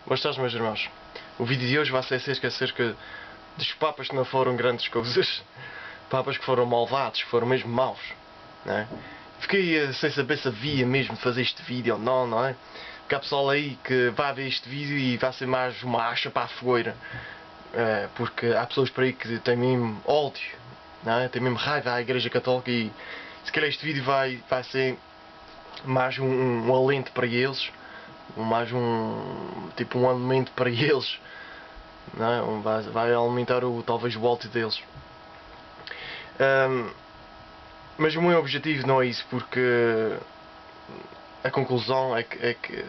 Boas tardes, meus irmãos. O vídeo de hoje vai ser acerca dos papas que não foram grandes coisas. Papas que foram malvados, que foram mesmo maus. Não é? Fiquei sem saber se havia mesmo de fazer este vídeo ou não, não é? Porque há pessoal aí que vai ver este vídeo e vai ser mais uma acha para a fogueira. Porque há pessoas por aí que têm mesmo ódio, não é? Têm mesmo raiva à Igreja Católica e se calhar este vídeo vai ser mais um alento para eles. Mais tipo um alimento para eles, não é? Vai aumentar talvez o ódio deles. Mas o meu objetivo não é isso, porque a conclusão é que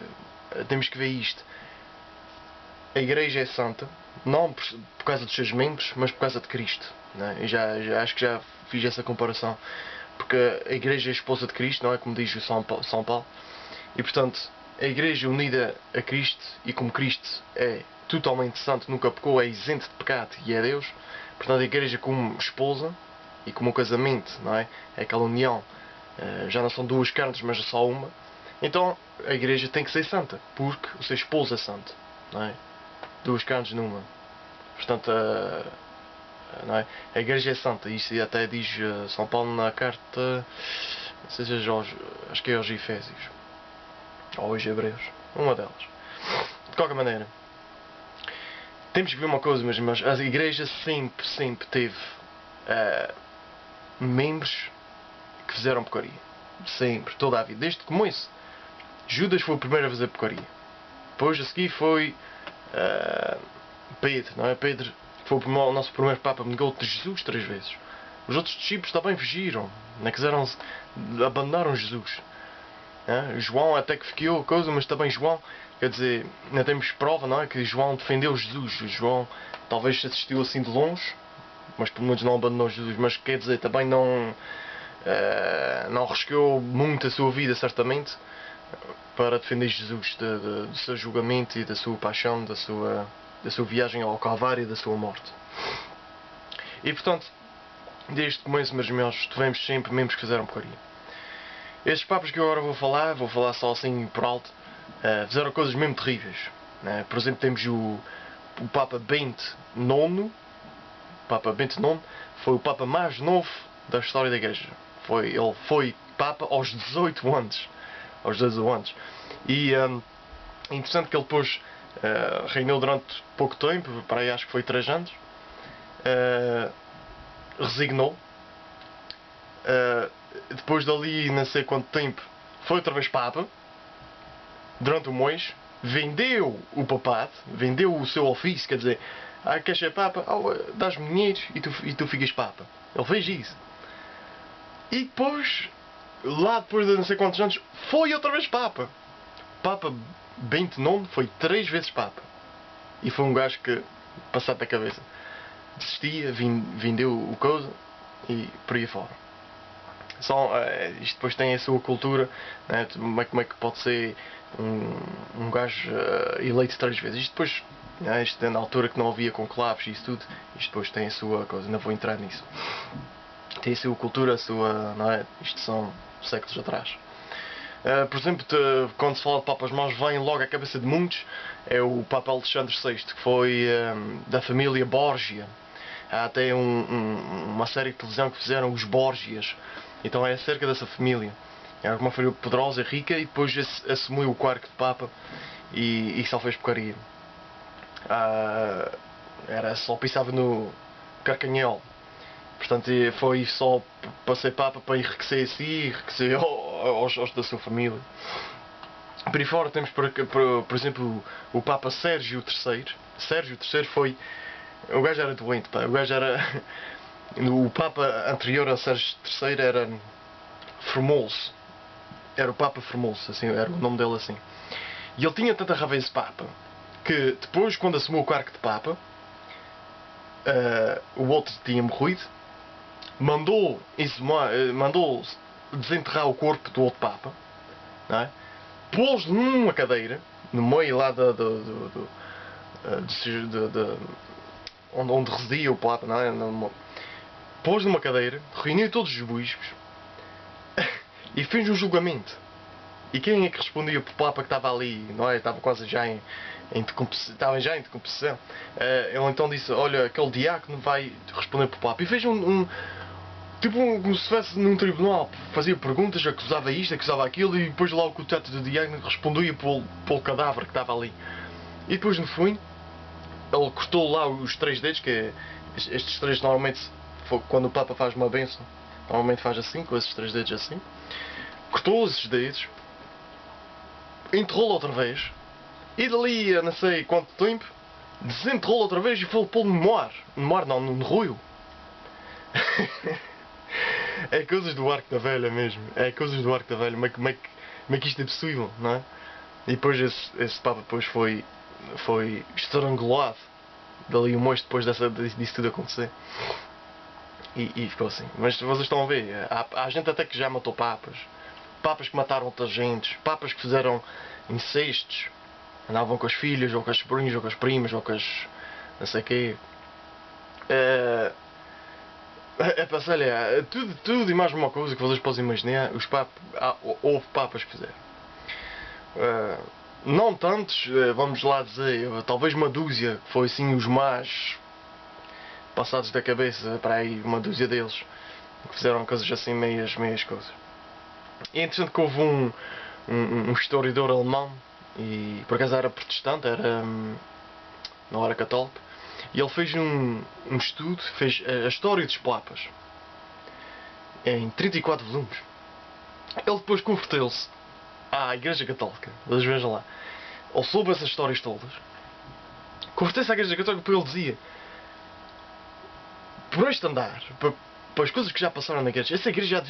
temos que ver isto. A Igreja é santa, não por causa dos seus membros, mas por causa de Cristo. Não é? Eu já acho que já fiz essa comparação, porque a Igreja é a esposa de Cristo, não é? Como diz o São Paulo. E portanto, a Igreja unida a Cristo, e como Cristo é totalmente santo, nunca pecou, é isento de pecado e é Deus, portanto a Igreja como esposa e como um casamento, não é? É aquela união, já não são duas carnes, mas é só uma. Então a Igreja tem que ser santa, porque o seu esposo é santo, não é? Duas carnes numa. Portanto, não é? A Igreja é santa, isso até diz São Paulo na carta, não sei se é acho que é aos Efésios. Ou os Hebreus, uma delas. De qualquer maneira, temos que ver uma coisa, meus irmãos. A Igreja sempre teve membros que fizeram porcaria. Sempre, toda a vida, desde que começo. Judas foi o primeiro a fazer porcaria. Depois a seguir foi Pedro, não é? Pedro foi o nosso primeiro Papa, negou de Jesus 3 vezes. Os outros discípulos também fugiram, não quiseram, abandonaram Jesus. João até que ficou coisa, mas também João, quer dizer, ainda temos prova, não é? Que João defendeu Jesus. João talvez assistiu assim de longe, mas pelo menos não abandonou Jesus. Mas quer dizer, também não arriscou muito a sua vida, certamente, para defender Jesus do seu julgamento e da sua paixão, da sua viagem ao Calvário e da sua morte. E portanto, desde o começo, meus irmãos, tivemos sempre membros que fizeram porcaria. Estes papas que eu agora vou falar só assim por alto, fizeram coisas mesmo terríveis. Por exemplo, temos o Papa Bento IX. O Papa Bento IX foi o Papa mais novo da história da Igreja. Ele foi Papa aos 18 anos. E é interessante que ele depois reinou durante pouco tempo, para aí acho que foi 3 anos. Resignou. Depois dali não sei quanto tempo foi outra vez Papa durante um mês, vendeu o papado, vendeu o seu ofício, quer dizer, queres ser Papa? Dás-me dinheiro e tu ficas Papa. Ele fez isso. E depois, lá depois de não sei quantos anos, foi outra vez Papa. Papa Bento IX foi 3 vezes Papa. E foi um gajo que, passado da cabeça, desistia, vendeu o coisa e por aí fora. Isto depois tem a sua cultura, né? Como é que pode ser um gajo eleito 3 vezes? Isto depois, né? Isto é na altura que não havia conclaves e isso tudo, isto depois tem a sua coisa, não vou entrar nisso. Tem a sua cultura, a sua, não é? Isto são séculos atrás. Por exemplo, quando se fala de papas maus, vem logo à cabeça de muitos, é o Papa Alexandre VI, que foi da família Borgia. Há até uma série de televisão que fizeram os Borgias. Então é acerca dessa família. Era uma família poderosa e rica e depois assumiu o quarto de Papa e só fez porcaria. Só pensava no carcanhol. Portanto, foi só para ser Papa para enriquecer a si e enriquecer aos da sua família. Por aí fora temos, por exemplo, o Papa Sérgio III. Sérgio III foi... O gajo era doente, pá. O gajo era... O Papa anterior a Sérgio III era Formoso. Era o Papa Formoso, assim, era o nome dele assim. E ele tinha tanta raiva desse Papa que depois, quando assumiu o cargo de Papa, o outro tinha morrido, mandou desenterrar o corpo do outro Papa, não é? Pôs numa cadeira, no meio lá onde residia o Papa, não é? Pôs numa cadeira, reuniu todos os bispos e fez um julgamento. E quem é que respondia para o Papa que estava ali, não é? Estava quase já estava já em decomposição. Ele então disse, olha, aquele diácono vai responder para o Papa. E fez como se estivesse num tribunal, fazia perguntas, acusava isto, acusava aquilo, e depois logo o teto do diácono respondia pelo cadáver que estava ali. E depois no fim, ele cortou lá os 3 dedos, que estes 3 normalmente, quando o Papa faz uma bênção, normalmente faz assim, com esses 3 dedos assim. Cortou esses dedos, enterrou-lo outra vez, e dali a não sei quanto tempo, desenterrou-lo outra vez e foi pô-lo no mar. No mar não, no rio. É coisas do Arco da Velha mesmo. É coisas do Arco da Velha. Como é que isto é possível, não é? E depois esse Papa depois foi estrangulado. Dali um mês depois disso tudo acontecer. E ficou assim. Mas vocês estão a ver, há gente até que já matou papas. Papas que mataram outras gentes. Papas que fizeram incestos. Andavam com as filhas, ou com as sobrinhas, ou com as primas, ou com as... não sei o quê. Sei lá, tudo e mais uma coisa que vocês possam imaginar. Houve papas que fizeram. Não tantos, vamos lá dizer, talvez uma dúzia, que foi assim os mais passados da cabeça, para aí uma dúzia deles, que fizeram coisas assim, meias coisas. E é interessante que houve um historiador alemão, e por acaso era protestante, não era católico, e ele fez um estudo, fez a história dos papas, em 34 volumes. Ele depois converteu-se à Igreja Católica, vocês vejam lá. Ele soube essas histórias todas, converteu-se à Igreja Católica porque ele dizia, por este andar, para as coisas que já passaram na Igreja, essa Igreja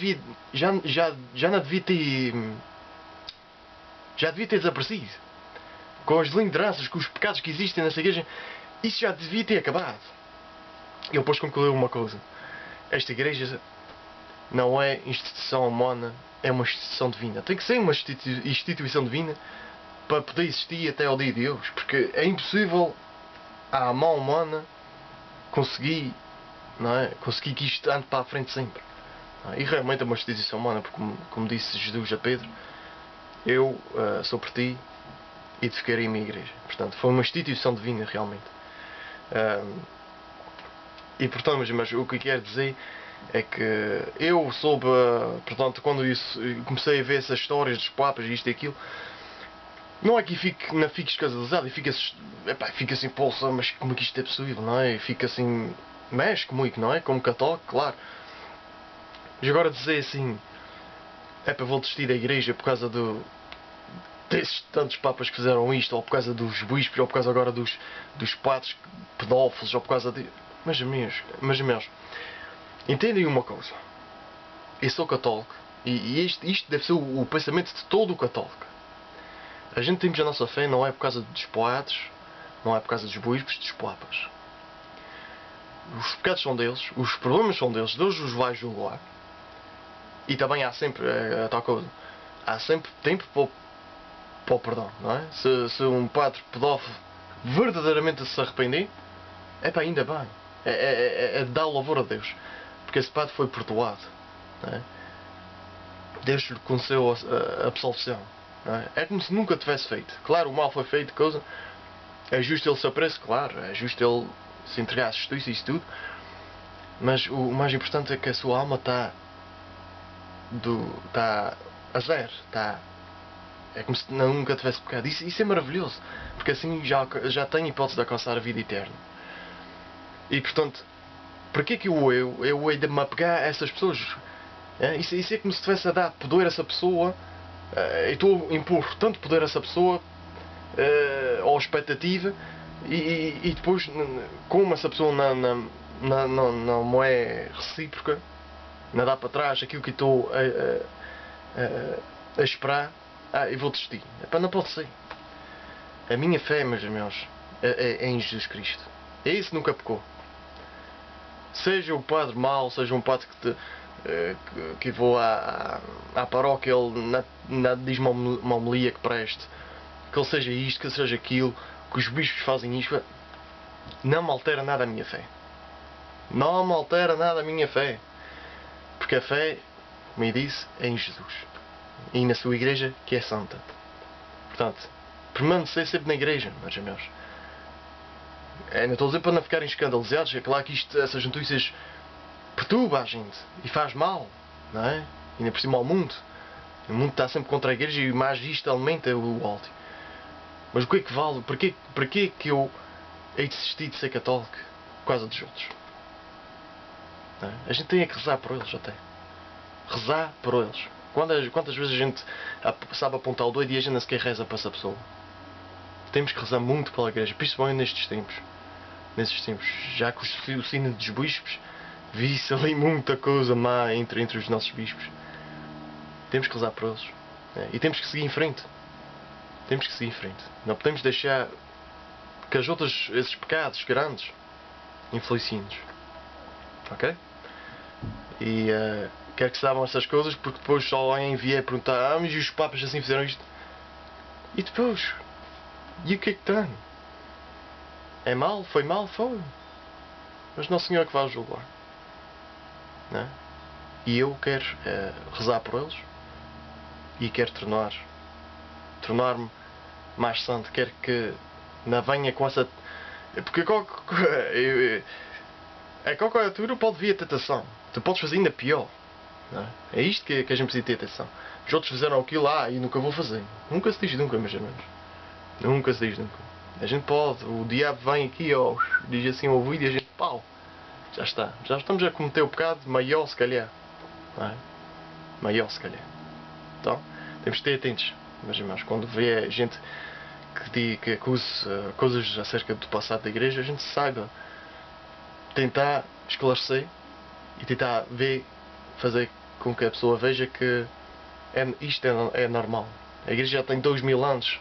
já não devia ter... já devia ter desaparecido. Com as lideranças, com os pecados que existem nessa Igreja, isso já devia ter acabado. Ele depois concluiu uma coisa. Esta Igreja não é instituição humana, é uma instituição divina. Tem que ser uma instituição divina para poder existir até ao dia de hoje. Porque é impossível à mão humana conseguir, não é? Conseguir que isto ande para a frente sempre. E realmente é uma instituição humana, porque como disse Jesus a Pedro, eu sou por ti e edificarei a minha igreja. Portanto, foi uma instituição divina realmente. E portanto, mas o que eu quero dizer é que eu soube, portanto, quando comecei a ver essas histórias dos papas, isto e aquilo, não é que não fique escandalizado e fica assim, poxa, mas como é que isto é possível, não é? E fica assim, mexe comigo, não é? Como católico, claro. Mas agora dizer assim, vou desistir da igreja por causa desses tantos papas que fizeram isto, ou por causa dos bispos, ou por causa agora dos padres pedófilos, ou por causa de... Mas meus, entendem uma coisa. Eu sou católico, e isto deve ser o pensamento de todo o católico. A gente tem a nossa fé não é por causa dos padres, não é por causa dos bispos, dos papas. Os pecados são deles, os problemas são deles, Deus os vai julgar. E também há sempre tal coisa. Há sempre tempo para o perdão, não é? Se um padre pedófilo verdadeiramente se arrepender, ainda bem. É dar louvor a Deus. Porque esse padre foi perdoado. Não é? Deus lhe concedeu a absolvição. Não é? É como se nunca tivesse feito. Claro, o mal foi feito, coisa. É justo ele se apreço, claro. É justo ele se entregar à justiça e isso tudo. Mas o mais importante é que a sua alma está a zero. É como se nunca tivesse pecado. Isso é maravilhoso. Porque assim já tem a hipótese de alcançar a vida eterna. E portanto, para que é que eu hei de me apegar a essas pessoas? Isso é como se estivesse a dar poder a essa pessoa. Eu estou a impor tanto poder a essa pessoa, ou expectativa, e depois, como essa pessoa não é recíproca, não dá para trás aquilo que estou a esperar, eu vou desistir. Não pode ser. A minha fé, meus irmãos, é em Jesus Cristo. É isso que nunca pecou. Seja o padre mau, seja um padre que vou à paróquia, ele diz uma homilia que preste, que ele seja isto, que ele seja aquilo, que os bispos fazem isto, não me altera nada a minha fé. Não me altera nada a minha fé. Porque a fé, como eu disse, é em Jesus. e na sua igreja que é santa. Portanto, permanecer sempre na igreja, meus irmãos. Não estou a dizer para não ficarem escandalizados, é claro que essas notícias perturbam a gente e faz mal, não é? E ainda por cima ao mundo. O mundo está sempre contra a igreja e mais isto aumenta o ódio. Mas o que é que vale? Porquê que eu hei de desistir de ser católico por causa dos outros? Não é? A gente tem que rezar por eles até. Rezar por eles. Quantas vezes a gente sabe apontar o dedo e a gente não sequer reza para essa pessoa? Temos que rezar muito pela igreja, principalmente nestes tempos. Já que o sino dos bispos vi-se ali muita coisa má entre os nossos bispos. Temos que rezar por eles. E temos que seguir em frente. Não podemos deixar que esses pecados grandes influenciem-nos. Ok? E quero que saibam essas coisas, porque depois só alguém vier perguntar: mas os papas assim fizeram isto? E depois? E o que é que tem? É mal? Foi mal? Foi. Mas Nosso Senhor é que vai julgar. Não é? E eu quero rezar por eles. E quero tornar-me mais santo. Quero que não venha com essa... Porque a qualquer altura pode vir a tentação. Tu podes fazer ainda pior. Não é? É isto que a gente precisa ter atenção. Os outros fizeram aquilo lá e nunca vou fazer. Nunca se diz nunca, meus irmãos. Nunca se diz nunca. A gente pode. O diabo vem aqui, diz assim ao ouvido e a gente, pau. Já está. Já estamos a cometer o pecado maior se calhar. Não é? Maior se calhar. Então, temos que estar atentos, meus irmãos. Quando vê gente que acuse coisas acerca do passado da igreja, a gente saiba tentar esclarecer e tentar fazer com que a pessoa veja que isto é normal. A igreja já tem 2000 anos,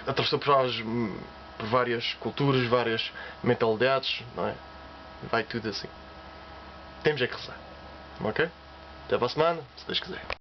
atravessou por várias culturas, várias mentalidades, não é? Vai tudo assim. Temos é que rezar. Ok? Até para a semana, se Deus quiser.